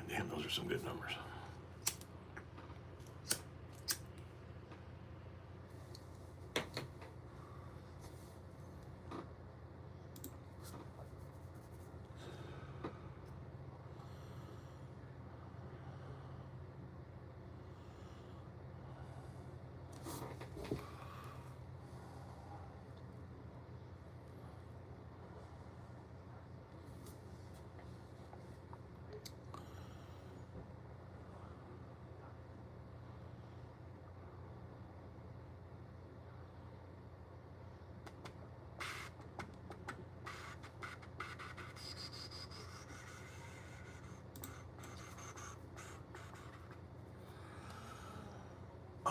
damn, those are some good numbers.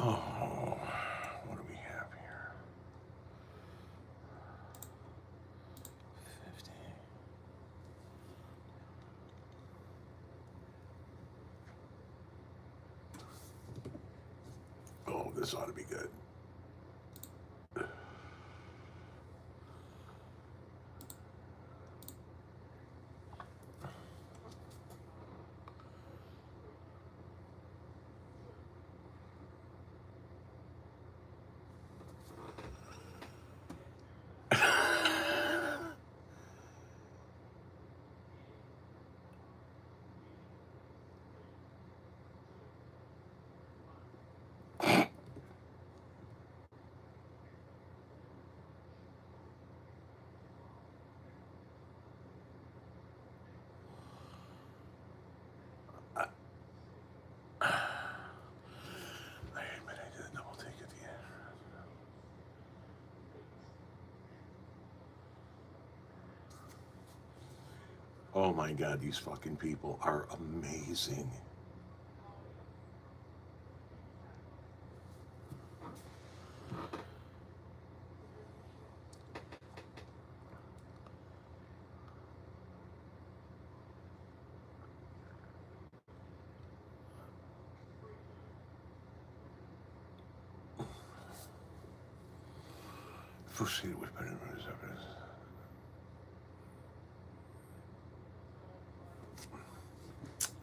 Oh, what do we have here? 50. Oh, this ought to be good. Oh my God, these fucking people are amazing.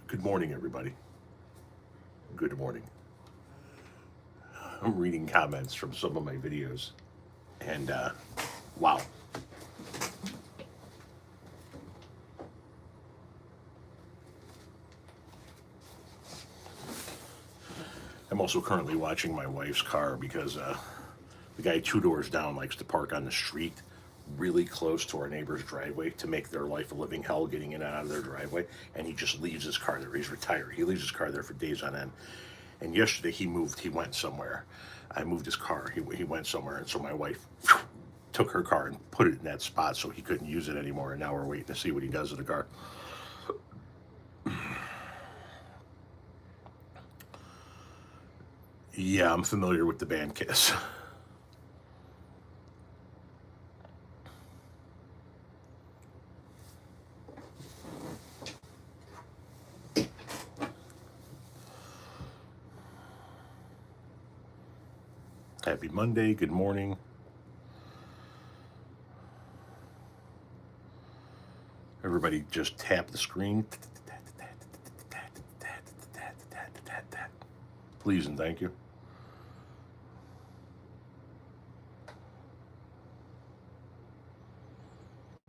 Good morning, everybody. Good morning. I'm reading comments from some of my videos, and wow. I'm also currently watching my wife's car because the guy 2 doors down likes to park on the street really close to our neighbor's driveway to make their life a living hell getting in and out of their driveway, and he just leaves his car there. He's retired. He leaves his car there for days on end. And yesterday he went somewhere. I moved his car. He went somewhere, and so my wife took her car and put it in that spot so he couldn't use it anymore, and now we're waiting to see what he does with the car. Yeah, I'm familiar with the band Kiss. Happy Monday, good morning. Everybody just tap the screen. Please and thank you.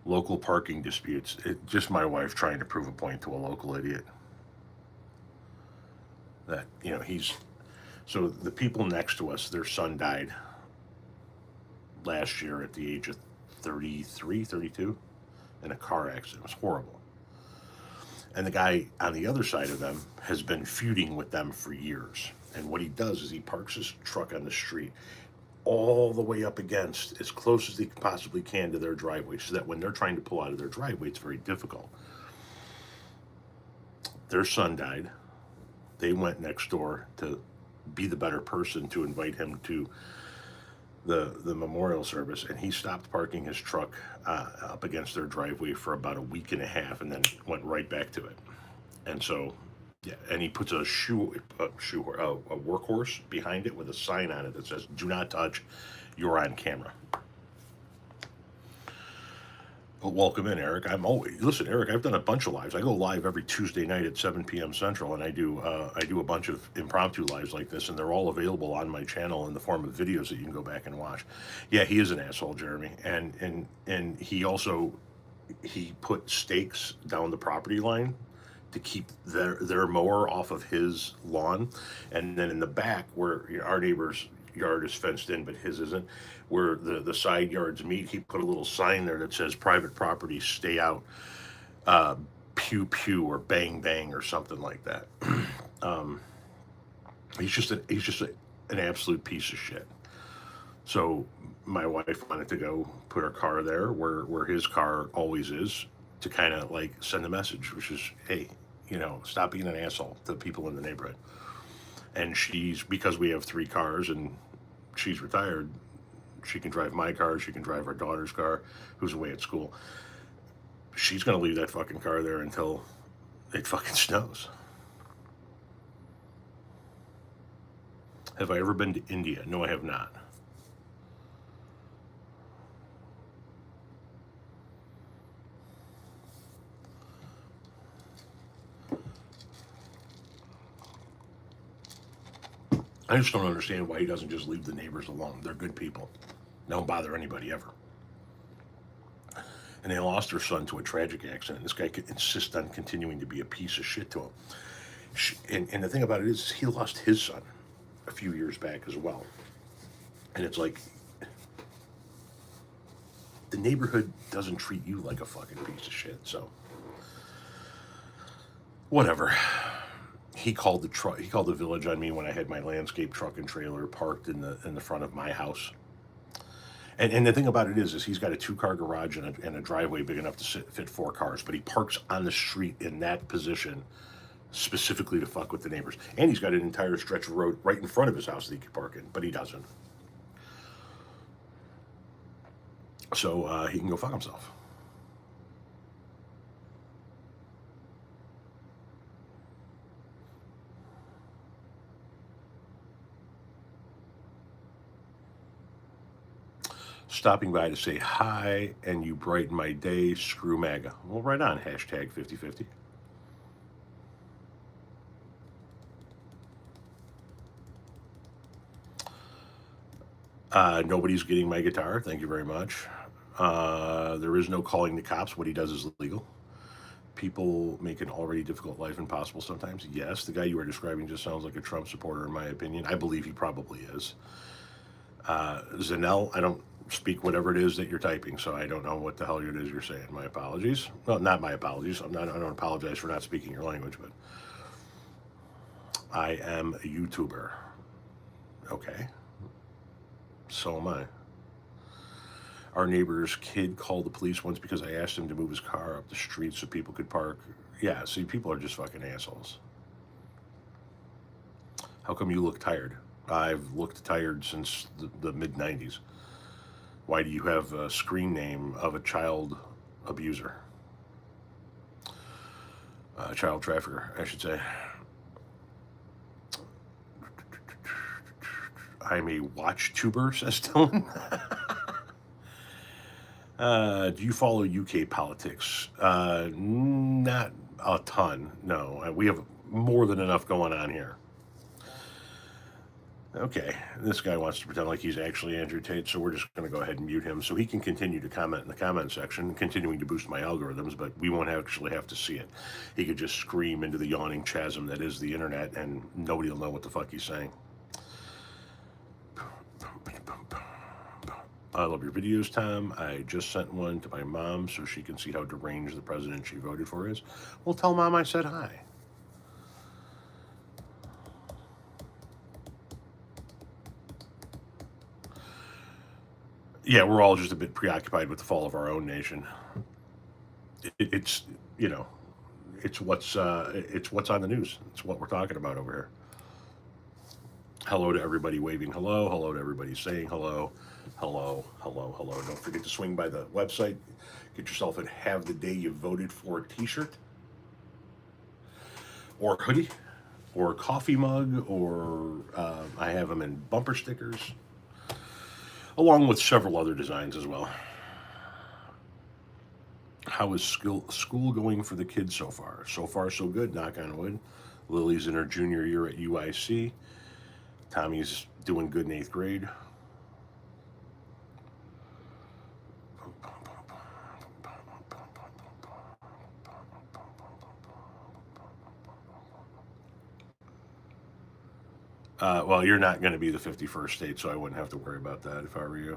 Local parking disputes. Just my wife trying to prove a point to a local idiot. That, so the people next to us, their son died last year at the age of 33, 32 in a car accident. It was horrible. And the guy on the other side of them has been feuding with them for years. And what he does is he parks his truck on the street all the way up against, as close as he possibly can to their driveway, so that when they're trying to pull out of their driveway, it's very difficult. Their son died. They went next door to be the better person to invite him to the memorial service, and he stopped parking his truck up against their driveway for about a week and a half, and then went right back to it. And so, yeah, and he puts a workhorse behind it with a sign on it that says, "Do not touch, you're on camera." Well, welcome in, Eric. I'm always listen, Eric. I've done a bunch of lives. I go live every Tuesday night at 7 p.m. Central, and I do a bunch of impromptu lives like this, and they're all available on my channel in the form of videos that you can go back and watch. Yeah, he is an asshole, Jeremy, and he also he put stakes down the property line to keep their mower off of his lawn, and then in the back where our neighbor's yard is fenced in, but his isn't, where the side yards meet, he put a little sign there that says private property, stay out, pew pew or bang bang or something like that. An absolute piece of shit. So my wife wanted to go put her car there where his car always is, to kind of like send a message, which is, hey, stop being an asshole to the people in the neighborhood. And she's, because we have three cars and she's retired, she can drive my car, she can drive our daughter's car, who's away at school. She's gonna leave that fucking car there until it fucking snows. Have I ever been to India? No, I have not. I just don't understand why he doesn't just leave the neighbors alone. They're good people. They don't bother anybody ever. And they lost their son to a tragic accident. This guy could insist on continuing to be a piece of shit to him. And the thing about it is, he lost his son a few years back as well. And it's like, the neighborhood doesn't treat you like a fucking piece of shit. So, whatever. He called the village on me when I had my landscape truck and trailer parked in the front of my house. And the thing about it is he's got a 2-car garage and a driveway big enough to fit 4 cars, but he parks on the street in that position specifically to fuck with the neighbors. And he's got an entire stretch of road right in front of his house that he could park in, but he doesn't. So he can go fuck himself. Stopping by to say hi, and you brighten my day. Screw MAGA. Well, right on. Hashtag 50/50. Nobody's getting my guitar. Thank you very much. There is no calling the cops. What he does is legal. People make an already difficult life impossible sometimes. Yes, the guy you are describing just sounds like a Trump supporter, in my opinion. I believe he probably is. Zanel, I don't speak whatever it is that you're typing, so I don't know what the hell it is you're saying. My apologies. Well, not my apologies. I don't apologize for not speaking your language, but I am a YouTuber. Okay. So am I. Our neighbor's kid called the police once because I asked him to move his car up the street so people could park. Yeah, see, people are just fucking assholes. How come you look tired? I've looked tired since the mid-90s. Why do you have a screen name of a child abuser? Child trafficker, I should say. I'm a watch tuber, says Dylan. Do you follow UK politics? Not a ton, no. We have more than enough going on here. Okay, this guy wants to pretend like he's actually Andrew Tate, so we're just going to go ahead and mute him so he can continue to comment in the comment section, continuing to boost my algorithms, but we won't actually have to see it. He could just scream into the yawning chasm that is the internet, and nobody will know what the fuck he's saying. I love your videos, Tom. I just sent one to my mom so she can see how deranged the president she voted for is. Well, tell Mom I said hi. Yeah, we're all just a bit preoccupied with the fall of our own nation. It's it's what's on the news. It's what we're talking about over here. Hello to everybody waving hello. Hello to everybody saying hello. Hello, hello, hello. Don't forget to swing by the website. Get yourself a Have the Day You Voted For t-shirt or hoodie or coffee mug, or I have them in bumper stickers, along with several other designs as well. How is school going for the kids so far? So far, so good, knock on wood. Lily's in her junior year at UIC. Tommy's doing good in 8th grade. Well, you're not going to be the 51st state, so I wouldn't have to worry about that if I were you.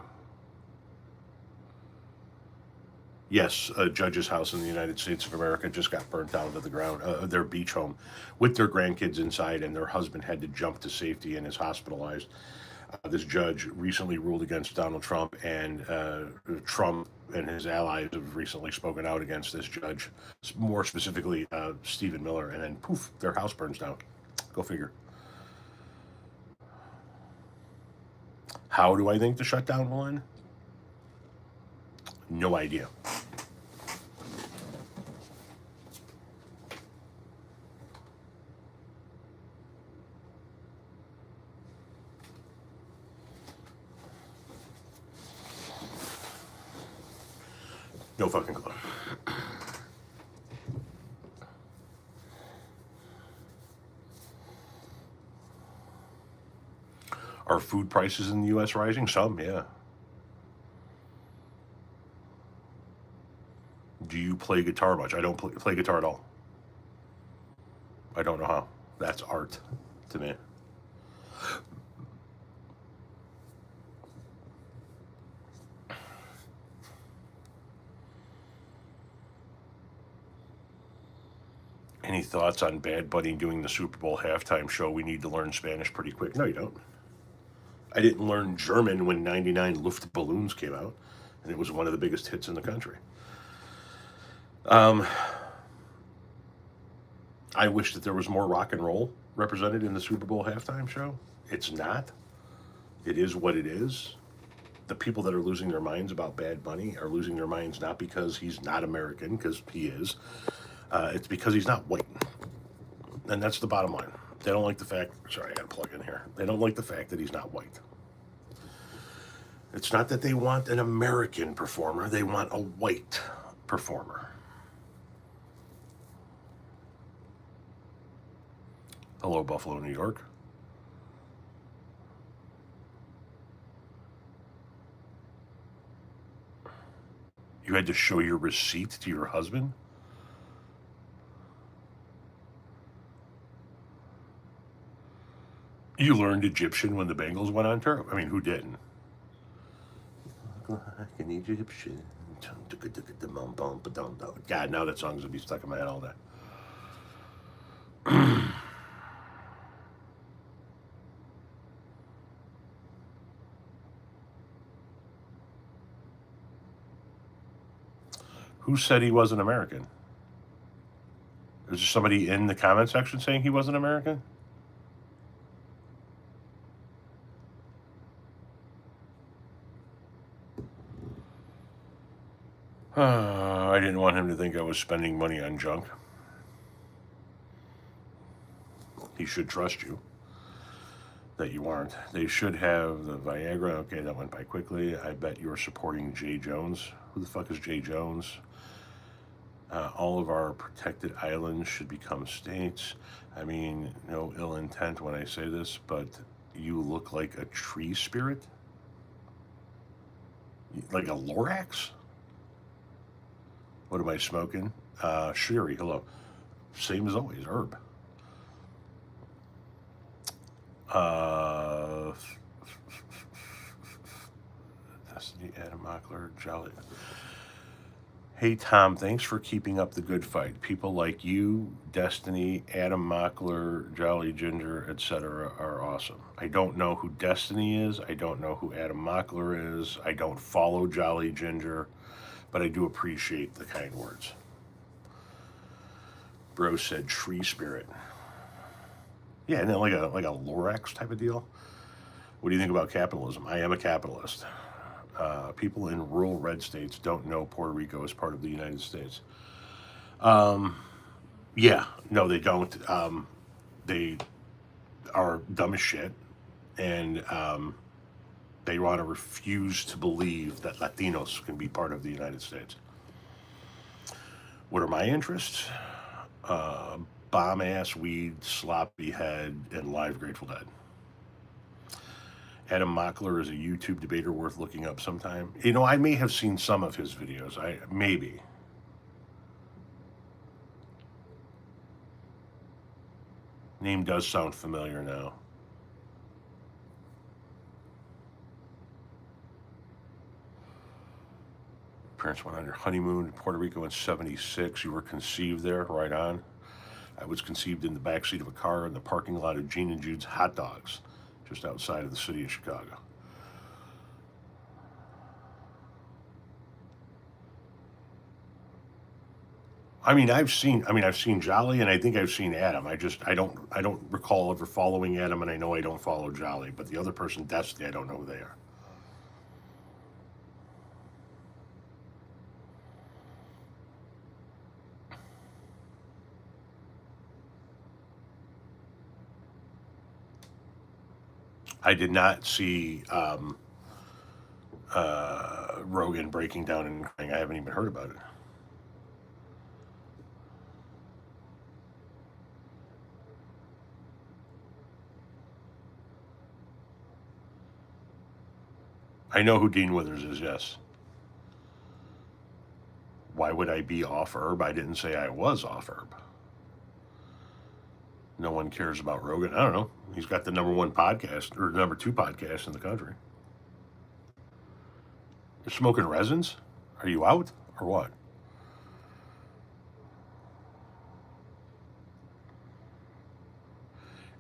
Yes, a judge's house in the United States of America just got burnt down to the ground, their beach home, with their grandkids inside, and their husband had to jump to safety and is hospitalized. This judge recently ruled against Donald Trump, and Trump and his allies have recently spoken out against this judge, more specifically Stephen Miller, and then poof, their house burns down. Go figure. How do I think the shutdown will end? No idea. No fucking clue. Are food prices in the U.S. rising? Some, yeah. Do you play guitar much? I don't play guitar at all. I don't know how. That's art to me. Any thoughts on Bad Bunny doing the Super Bowl halftime show? We need to learn Spanish pretty quick. No, you don't. I didn't learn German when 99 Luftballons came out, and it was one of the biggest hits in the country. I wish that there was more rock and roll represented in the Super Bowl halftime show. It's not. It is what it is. The people that are losing their minds about Bad Bunny are losing their minds not because he's not American, because he is. It's because he's not white. And that's the bottom line. They don't like the fact, sorry, I gotta plug in here. They don't like the fact that he's not white. It's not that they want an American performer, they want a white performer. Hello, Buffalo, New York. You had to show your receipt to your husband? You learned Egyptian when the Bengals went on tour? I mean, who didn't? Like an Egyptian. God, now that song's gonna be stuck in my head all day. Who said he wasn't American? Is there somebody in the comment section saying he wasn't American? I didn't want him to think I was spending money on junk. He should trust you that you aren't. They should have the Viagra. Okay, that went by quickly. I bet you're supporting Jay Jones. Who the fuck is Jay Jones? All of our protected islands should become states. I mean, no ill intent when I say this, but you look like a tree spirit? Like a Lorax? What am I smoking? Sherry, hello. Same as always, herb. Destiny, Adam Mockler, Jolly. Hey, Tom, thanks for keeping up the good fight. People like you, Destiny, Adam Mockler, Jolly Ginger, etc. are awesome. I don't know who Destiny is. I don't know who Adam Mockler is. I don't follow Jolly Ginger, but I do appreciate the kind words. Bro said tree spirit. Yeah, and then like a Lorax type of deal. What do you think about capitalism? I am a capitalist. People in rural red states don't know Puerto Rico is part of the United States. Yeah, no, they don't. They are dumb as shit, and they want to refuse to believe that Latinos can be part of the United States. What are my interests? Bomb ass weed, sloppy head, and live Grateful Dead. Adam Mockler is a YouTube debater worth looking up sometime. You know, I may have seen some of his videos. I maybe. Name does sound familiar now. Parents went on their honeymoon in Puerto Rico in '76. You were conceived there, right on. I was conceived in the backseat of a car in the parking lot of Gene and Jude's Hot Dogs, just outside of the city of Chicago. I've seen Jolly, and I think I've seen Adam. I don't recall ever following Adam, and I know I don't follow Jolly, but the other person, Destiny, I don't know who they are. I did not see Rogan breaking down and crying. I haven't even heard about it. I know who Dean Withers is, yes. Why would I be off herb? I didn't say I was off herb. No one cares about Rogan. I don't know. He's got the number one podcast or number two podcast in the country. You're smoking resins? Are you out or what?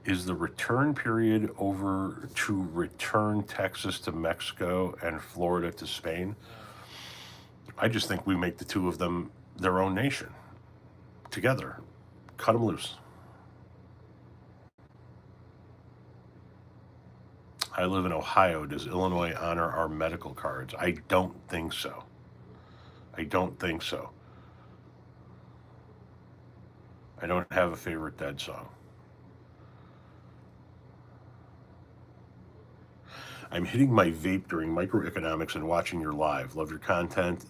Is the return period over to return Texas to Mexico and Florida to Spain? I just think we make the two of them their own nation together. Cut them loose. I live in Ohio. Does Illinois honor our medical cards? I don't think so. I don't think so. I don't have a favorite Dead song. I'm hitting my vape during microeconomics and watching your live. Love your content.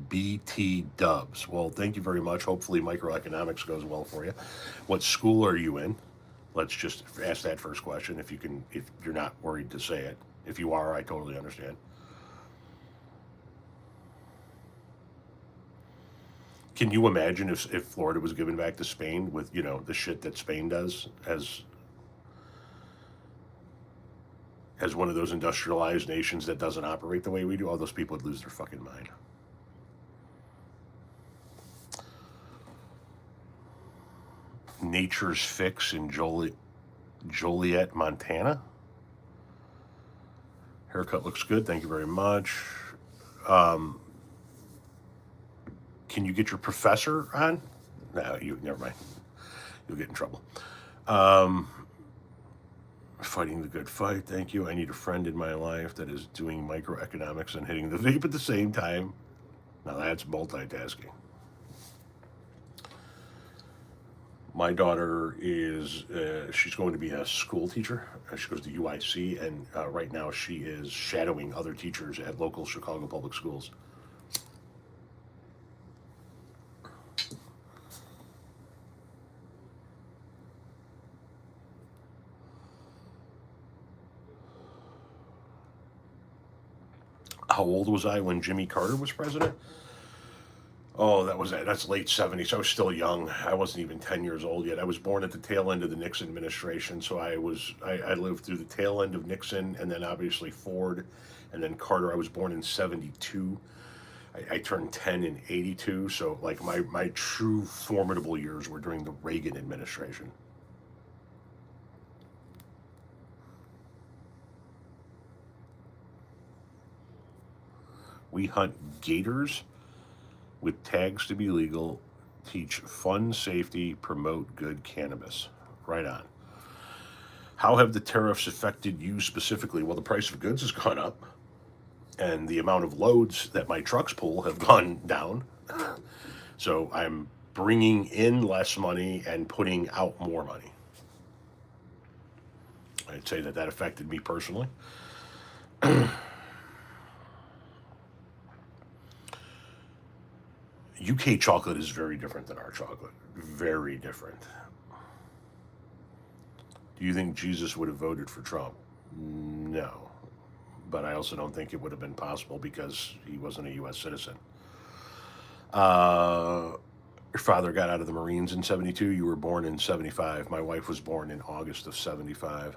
BT Dubs. Well, thank you very much. Hopefully, microeconomics goes well for you. What school are you in? Let's just ask that first question. If you're not worried to say it. If you are, I totally understand. Can you imagine if Florida was given back to Spain with the shit that Spain does as one of those industrialized nations that doesn't operate the way we do? All those people would lose their fucking mind. Nature's Fix in Joliet, Montana. Haircut looks good. Thank you very much. Can you get your professor on? No, never mind. You'll get in trouble. Fighting the good fight. Thank you. I need a friend in my life that is doing microeconomics and hitting the vape at the same time. Now that's multitasking. My daughter is, she's going to be a school teacher. She goes to UIC, and right now she is shadowing other teachers at local Chicago public schools. How old was I when Jimmy Carter was president? Oh, that's late '70s. I was still young. I wasn't even 10 years old yet. I was born at the tail end of the Nixon administration, so I lived through the tail end of Nixon, and then obviously Ford, and then Carter. I was born in '72. I turned 10 in '82, so like my true formidable years were during the Reagan administration. We hunt gators with tags to be legal, teach fun safety, promote good cannabis. Right on. How have the tariffs affected you specifically? Well, the price of goods has gone up, and the amount of loads that my trucks pull have gone down. So I'm bringing in less money and putting out more money. I'd say that affected me personally. UK chocolate is very different than our chocolate. Very different. Do you think Jesus would have voted for Trump? No. But I also don't think it would have been possible because he wasn't a U.S. citizen. Your father got out of the Marines in 72. You were born in 75. My wife was born in August of 75.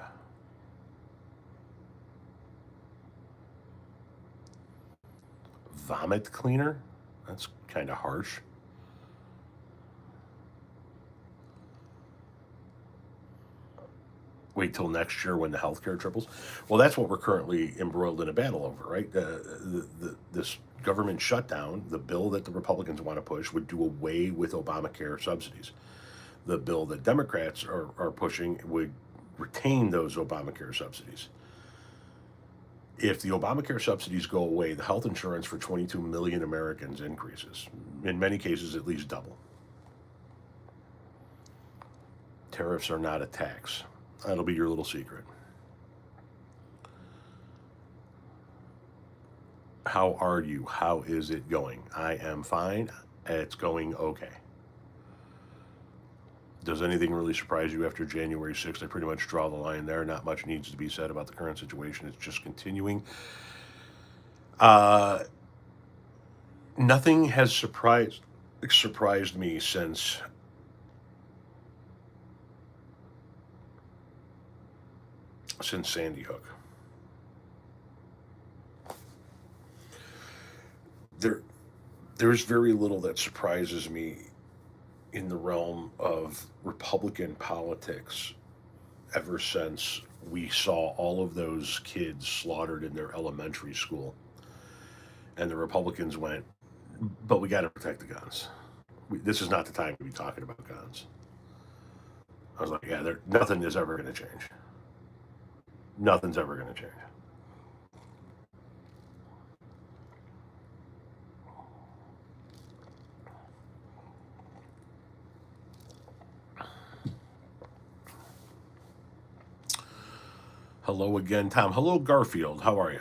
Vomit cleaner? That's kind of harsh. Wait till next year when the healthcare triples. Well, that's what we're currently embroiled in a battle over, right? This government shutdown, the bill that the Republicans want to push, would do away with Obamacare subsidies. The bill that Democrats are pushing would retain those Obamacare subsidies. If the Obamacare subsidies go away, the health insurance for 22 million Americans increases. In many cases, at least double. Tariffs are not a tax. That'll be your little secret. How are you? How is it going? I am fine. It's going okay. Does anything really surprise you after January 6th? I pretty much draw the line there. Not much needs to be said about the current situation. It's just continuing. Nothing has surprised me since Sandy Hook. There's very little that surprises me in the realm of Republican politics ever since we saw all of those kids slaughtered in their elementary school. And the Republicans went, but we got to protect the guns. This is not the time to be talking about guns. I was like, yeah, nothing is ever going to change. Nothing's ever going to change. Hello again, Tom. Hello, Garfield. How are you?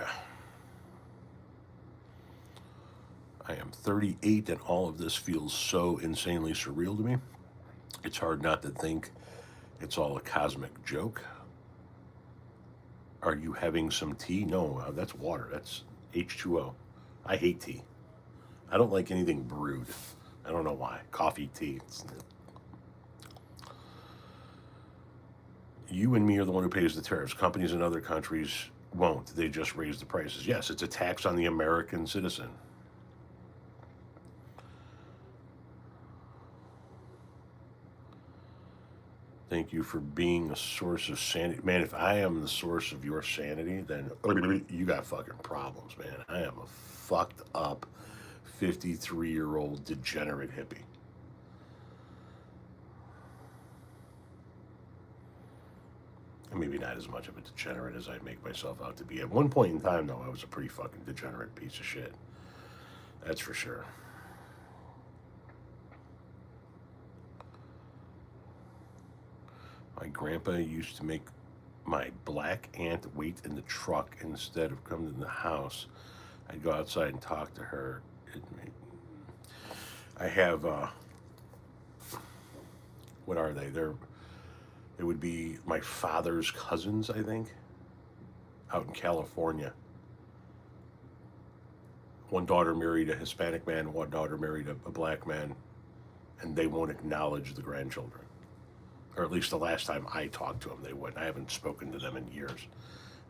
I am 38, and all of this feels so insanely surreal to me. It's hard not to think it's all a cosmic joke. Are you having some tea? No, that's water. That's H2O. I hate tea. I don't like anything brewed. I don't know why. Coffee, tea. You and me are the one who pays the tariffs. Companies in other countries won't. They just raise the prices. Yes, it's a tax on the American citizen. Thank you for being a source of sanity. Man, if I am the source of your sanity, then you got fucking problems, man. I am a fucked up 53-year-old degenerate hippie. Maybe not as much of a degenerate as I make myself out to be. At one point in time, though, I was a pretty fucking degenerate piece of shit. That's for sure. My grandpa used to make my black aunt wait in the truck instead of coming to the house. I'd go outside and talk to her. I have, what are they? It would be my father's cousins, I think, out in California. One daughter married a Hispanic man, one daughter married a black man, and they won't acknowledge the grandchildren. Or at least the last time I talked to them, they wouldn't. I haven't spoken to them in years.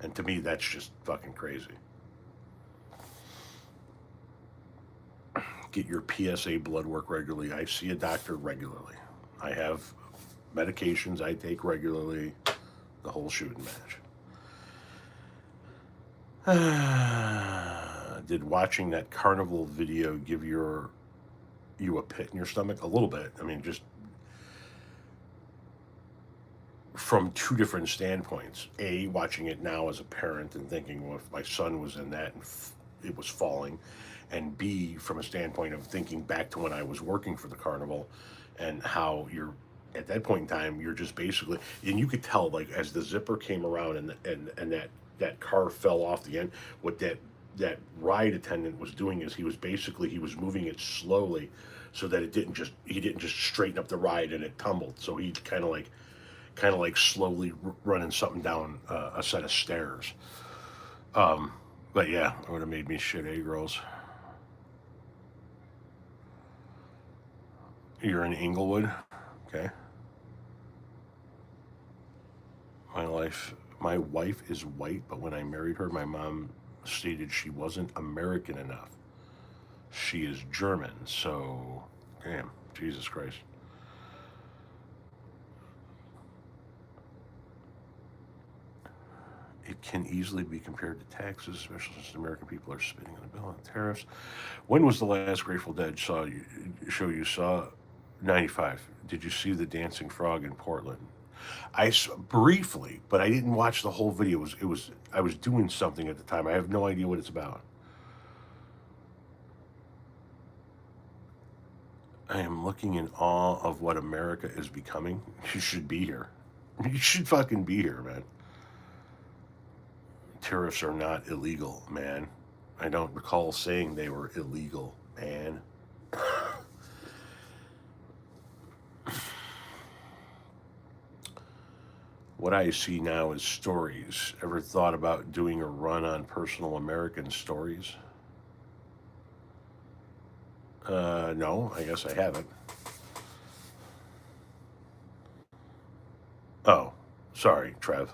And to me, that's just fucking crazy. Get your PSA blood work regularly. I see a doctor regularly. I have medications I take regularly, the whole shooting match. Did watching that carnival video give you a pit in your stomach? A little bit. I mean, just from two different standpoints. A, watching it now as a parent and thinking, well, if my son was in that and it was falling. And B, from a standpoint of thinking back to when I was working for the carnival and how you're, at that point in time, you're just basically, and you could tell, like, as the zipper came around and that car fell off the end, what that ride attendant was doing is he was moving it slowly so that he didn't just straighten up the ride and it tumbled. So he kind of like slowly running something down a set of stairs. But yeah, it would have made me shit, girls. You're in Inglewood, okay? My wife is white, but when I married her, my mom stated she wasn't American enough. She is German, so damn, Jesus Christ. It can easily be compared to taxes, especially since American people are spitting on the bill on tariffs. When was the last Grateful Dead show you saw? 95. Did you see the dancing frog in Portland? Briefly, but I didn't watch the whole video. I was doing something at the time. I have no idea what it's about. I am looking in awe of what America is becoming. You should be here. You should fucking be here, man. Tariffs are not illegal, man. I don't recall saying they were illegal, man. What I see now is stories. Ever thought about doing a run on personal American stories? No, I guess I haven't. Oh, sorry, Trev.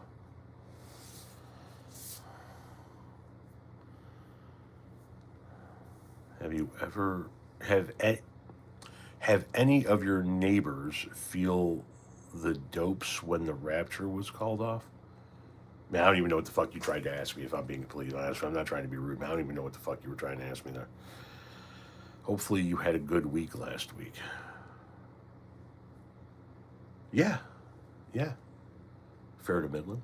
Have you ever have any of your neighbors feel the dopes when the rapture was called off? Man, I don't even know what the fuck you tried to ask me. If I'm being completely honest, I'm not trying to be rude. Man, I don't even know what the fuck you were trying to ask me there. Hopefully, you had a good week last week. Yeah, yeah, fair to Midland.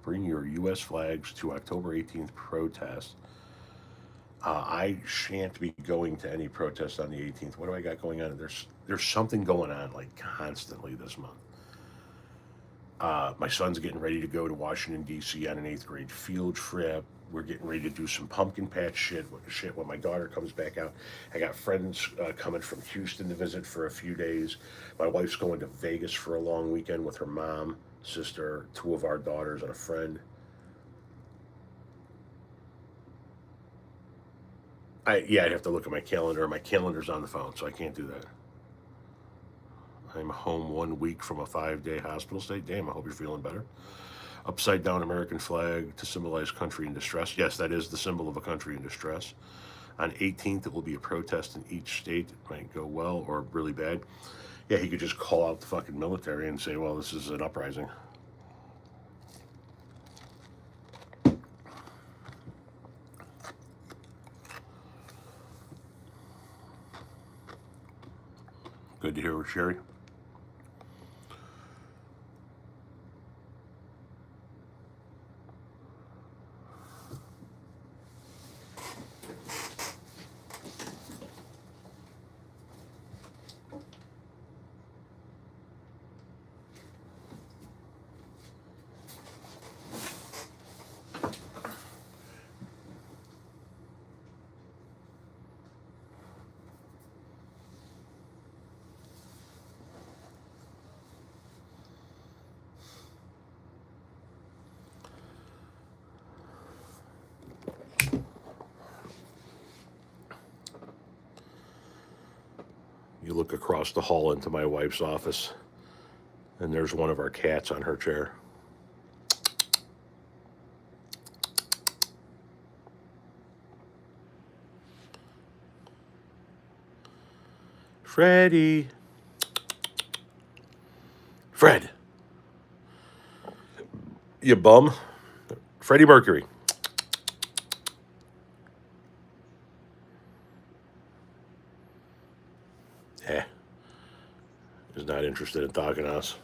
Bring your U.S. flags to October 18th protest. I shan't be going to any protest on the 18th. What do I got going on? There's something going on like constantly this month. My son's getting ready to go to Washington D.C. on an 8th grade field trip. We're getting ready to do some pumpkin patch shit when my daughter comes back out. I got friends coming from Houston to visit for a few days. My wife's going to Vegas for a long weekend with her mom, sister, two of our daughters, and a friend. I'd have to look at my calendar. My calendar's on the phone, so I can't do that. I'm home 1 week from a 5-day hospital stay. Damn, I hope you're feeling better. Upside down American flag to symbolize country in distress. Yes, that is the symbol of a country in distress. On 18th, it will be a protest in each state. It might go well or really bad. Yeah, he could just call out the fucking military and say, well, this is an uprising. Good to hear, Sherry. You look across the hall into my wife's office, and there's one of our cats on her chair. Freddie. Fred. You bum. Freddie Mercury. Is not interested in talking to us.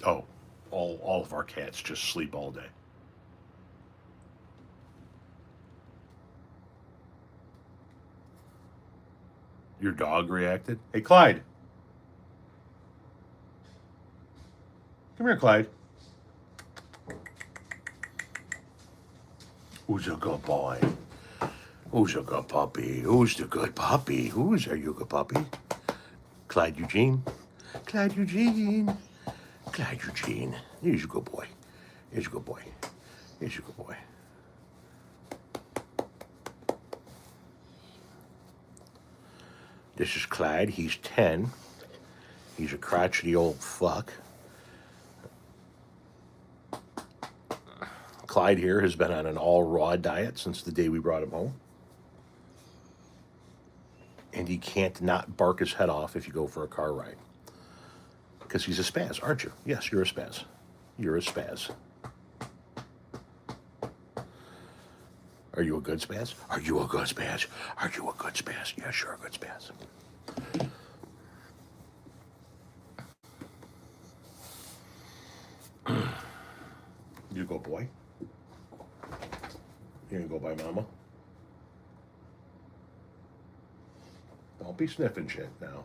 Oh, all of our cats just sleep all day. Your dog reacted. Hey, Clyde. Come here, Clyde. Who's a good boy? Who's a good puppy? Who's the good puppy? Who's a you good puppy? Clyde Eugene. Clyde Eugene. Clyde Eugene. He's a good boy. He's a good boy. He's a good boy. This is Clyde. He's 10. He's a crotchety old fuck. Clyde here has been on an all-raw diet since the day we brought him home. And he can't not bark his head off if you go for a car ride. Because he's a spaz, aren't you? Yes, you're a spaz. You're a spaz. Are you a good spaz? Are you a good spaz? Are you a good spaz? Yes, you're a good spaz. You go, boy. You gonna go by mama? Don't be sniffing shit now.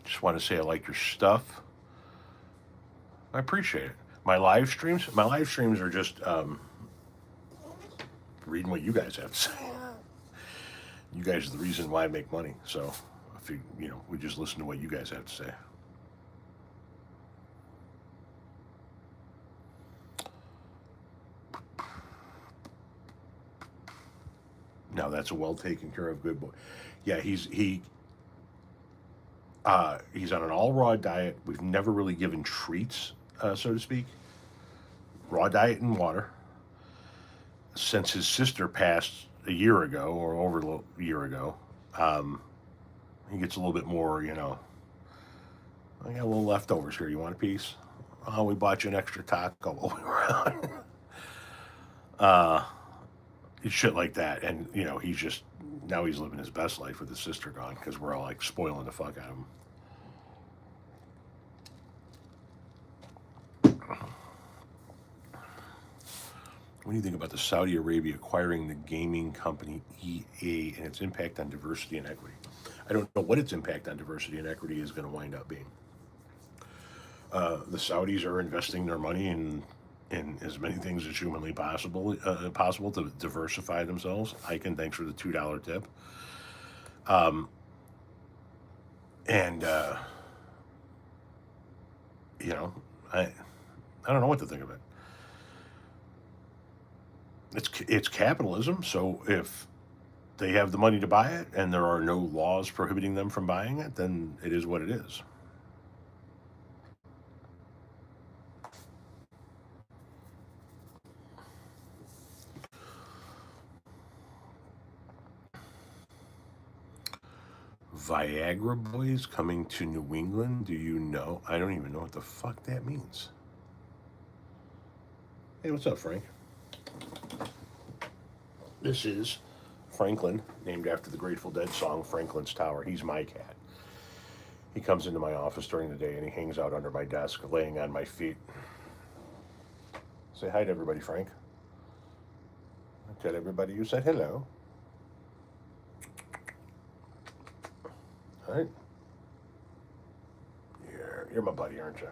Just want to say I like your stuff. I appreciate it. My live streams are just reading what you guys have to say. You guys are the reason why I make money. So if we just listen to what you guys have to say. Now that's a well taken care of good boy. Yeah, he's on an all raw diet. We've never really given treats, so to speak. Raw diet and water. Since his sister passed a year ago, or over a year ago, he gets a little bit more, I got a little leftovers here. You want a piece? Oh, we bought you an extra taco while we were out. Shit like that. And, now he's living his best life with his sister gone because we're all like spoiling the fuck out of him. What do you think about the Saudi Arabia acquiring the gaming company EA and its impact on diversity and equity? I don't know what its impact on diversity and equity is going to wind up being. The Saudis are investing their money in as many things as humanly possible to diversify themselves. Icon, thanks for the $2 tip. I don't know what to think of it. It's capitalism, so if they have the money to buy it and there are no laws prohibiting them from buying it, then it is what it is. Viagra Boys coming to New England? Do you know? I don't even know what the fuck that means. Hey, what's up, Frank? This is Franklin, named after the Grateful Dead song Franklin's Tower. He's my cat. He comes into my office during the day and he hangs out under my desk, laying on my feet. Say hi to everybody, Frank. Tell everybody you said hello. All right. You're my buddy, aren't you?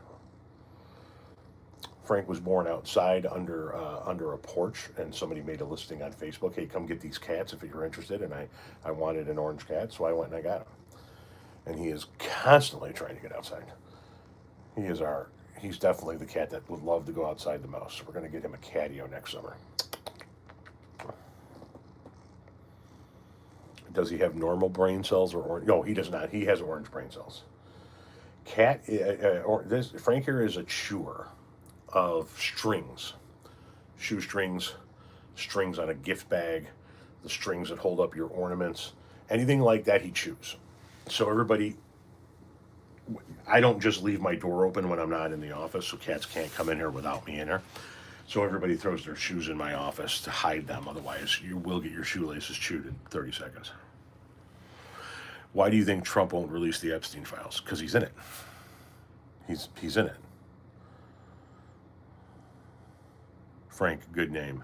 Frank was born outside under a porch, and somebody made a listing on Facebook. Hey, come get these cats if you're interested. And I wanted an orange cat, so I went and I got him. And he is constantly trying to get outside. He's definitely the cat that would love to go outside the most. We're going to get him a catio next summer. Does he have normal brain cells or orange? No, he does not. He has orange brain cells. Frank here is a chewer of strings, shoestrings, strings on a gift bag, the strings that hold up your ornaments, anything like that he chews. So I don't just leave my door open when I'm not in the office, so cats can't come in here without me in here. So everybody throws their shoes in my office to hide them. Otherwise, you will get your shoelaces chewed in 30 seconds. Why do you think Trump won't release the Epstein files? Because he's in it. He's in it. Frank, good name.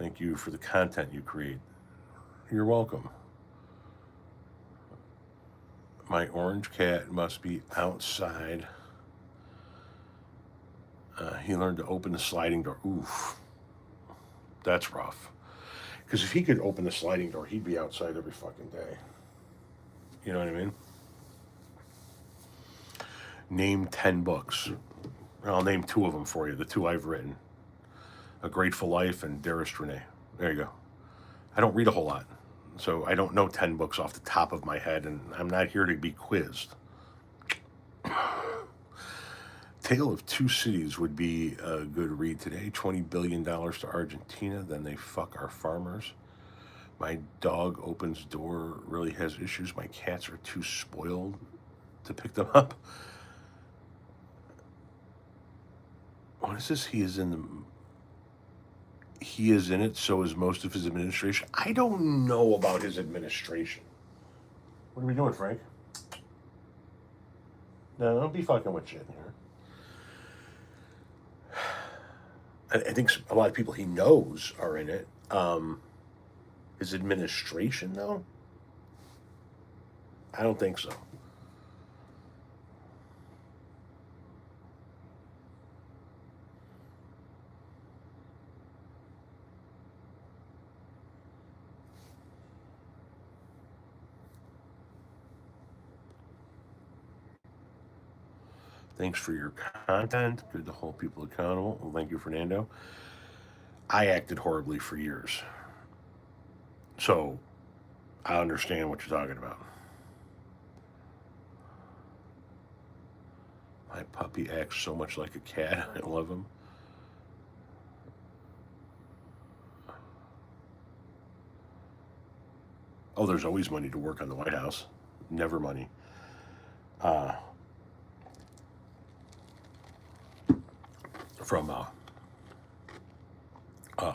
Thank you for the content you create. You're welcome. My orange cat must be outside. He learned to open the sliding door. Oof. That's rough. Because if he could open the sliding door, he'd be outside every fucking day. You know what I mean? Name 10 books. I'll name 2 of them for you. The 2 I've written. A Grateful Life and Dearest Renee. There you go. I don't read a whole lot. So I don't know 10 books off the top of my head, and I'm not here to be quizzed. Tale of Two Cities would be a good read today. $20 billion to Argentina, then they fuck our farmers. My dog opens door, really has issues. My cats are too spoiled to pick them up. What is this? He is in it, so is most of his administration. I don't know about his administration. What are we doing, Frank? No, don't be fucking with shit here. I think a lot of people he knows are in it. His administration, though? I don't think so. Thanks for your content. Good to hold people accountable. Well, thank you, Fernando. I acted horribly for years. So I understand what you're talking about. My puppy acts so much like a cat. I love him. Oh, there's always money to work on the White House. Never money.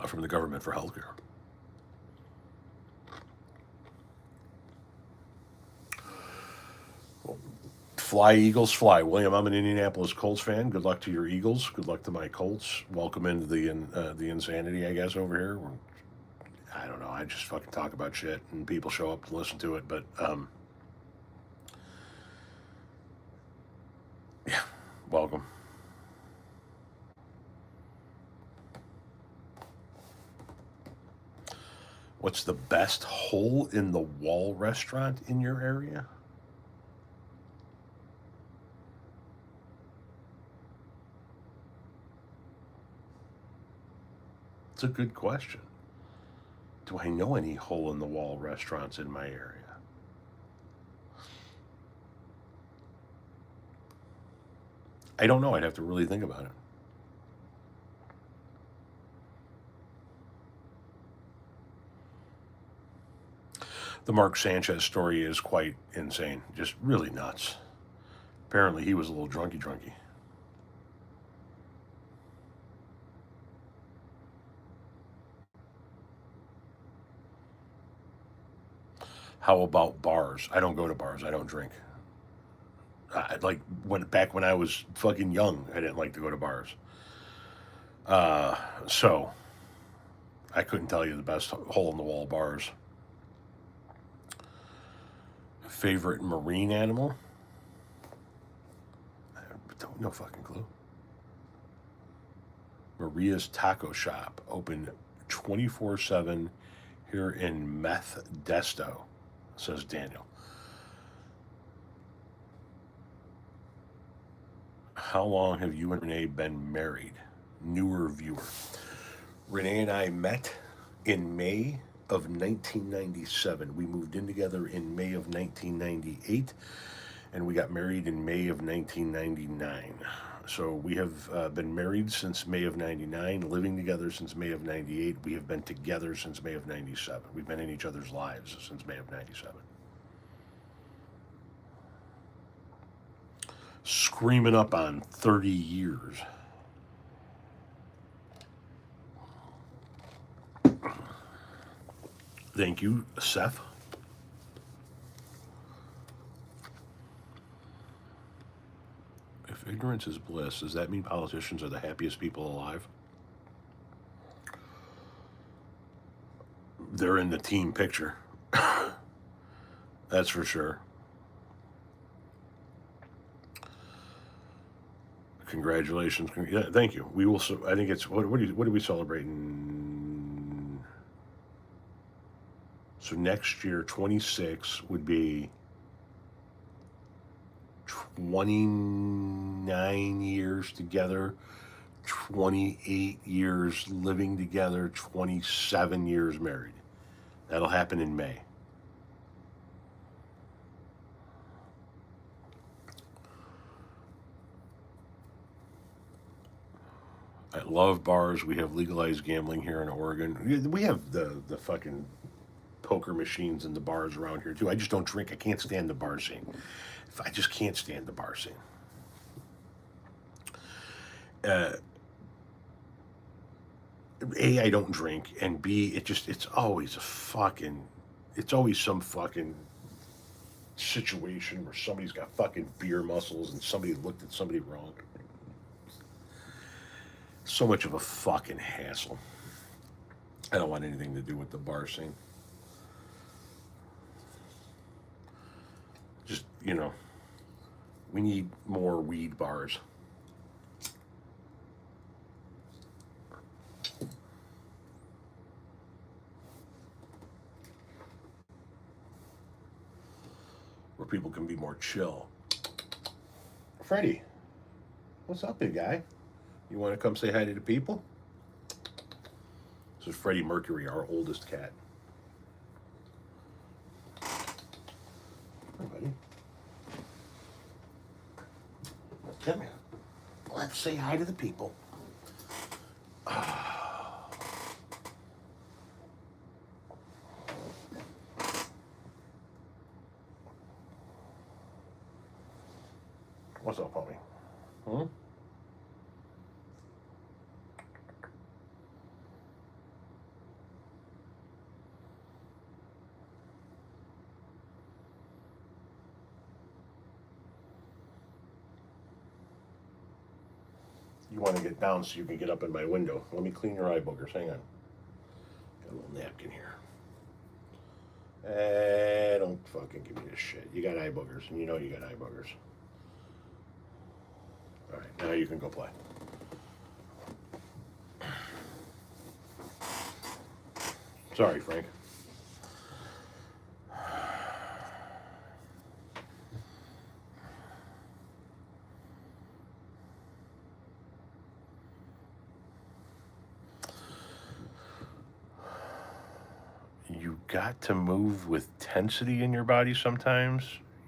From the government for healthcare. Fly, Eagles, fly. William, I'm an Indianapolis Colts fan. Good luck to your Eagles. Good luck to my Colts. Welcome into the insanity, I guess, over here. I don't know. I just fucking talk about shit, and people show up to listen to it. But yeah, welcome. What's the best hole-in-the-wall restaurant in your area? It's a good question. Do I know any hole-in-the-wall restaurants in my area? I don't know. I'd have to really think about it. The Mark Sanchez story is quite insane. Just really nuts. Apparently he was a little drunky. How about bars? I don't go to bars. I don't drink. Back when I was fucking young, I didn't like to go to bars. So I couldn't tell you the best hole-in-the-wall bars. Favorite marine animal? I don't no fucking clue. Maria's Taco Shop, open 24/7 here in Modesto, says Daniel. How long have you and Renee been married? Newer viewer. Renee and I met in May of 1997. We moved in together in May of 1998, and we got married in May of 1999. So we have been married since May of 99, living together since May of 98. We have been together since May of 97. We've been in each other's lives since May of 97. Screaming up on 30 years. Thank you, Seth. If ignorance is bliss, does that mean politicians are the happiest people alive? they're in the team picture. That's for sure. Congratulations. Yeah, thank you. We will. I think it's what are we celebrating? So next year, 26 would be 29 years together, 28 years living together, 27 years married. That'll happen in May. I love bars. We have legalized gambling here in Oregon. We have the fucking poker machines in the bars around here too. I just don't drink. I can't stand the bar scene. I just can't stand the bar scene. A, I don't drink, and B, it's always some fucking situation where somebody's got fucking beer muscles and somebody looked at somebody wrong. So much of a fucking hassle. I don't want anything to do with the bar scene. Just, we need more weed bars. Where people can be more chill. Freddie, what's up, big guy? You want to come say hi to the people? This is Freddie Mercury, our oldest cat. Hi, buddy. Come here. Let's say hi to the people. What's up, homie? You want to get down so you can get up in my window. Let me clean your eye boogers. Hang on. Got a little napkin here. Don't fucking give me this shit. You got eye boogers, and you know you got eye boogers. All right, now you can go play. Sorry, Frank. You got to move with tensity in your body sometimes.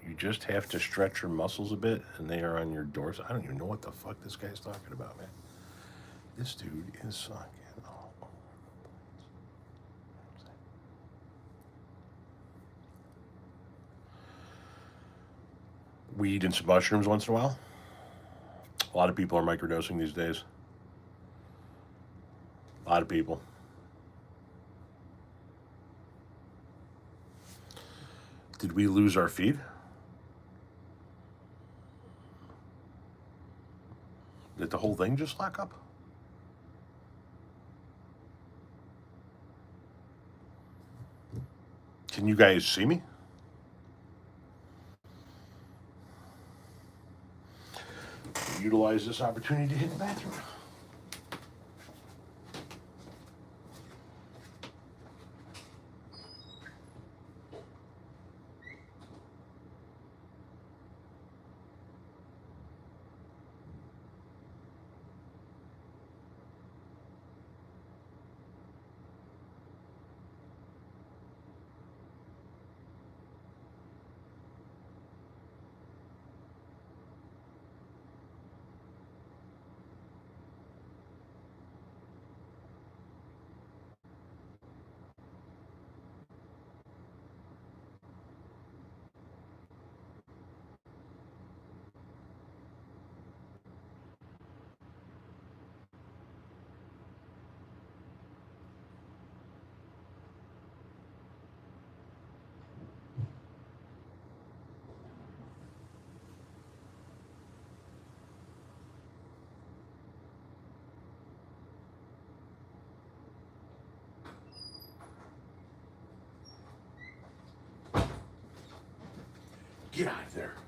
You just have to stretch your muscles a bit, and they are on your doors. I don't even know what the fuck this guy's talking about, man. This dude is fucking. Weed and some mushrooms once in a while. A lot of people are microdosing these days. A lot of people. Did we lose our feed? Did the whole thing just lock up? Can you guys see me? Utilize this opportunity to hit the bathroom. Get out of there.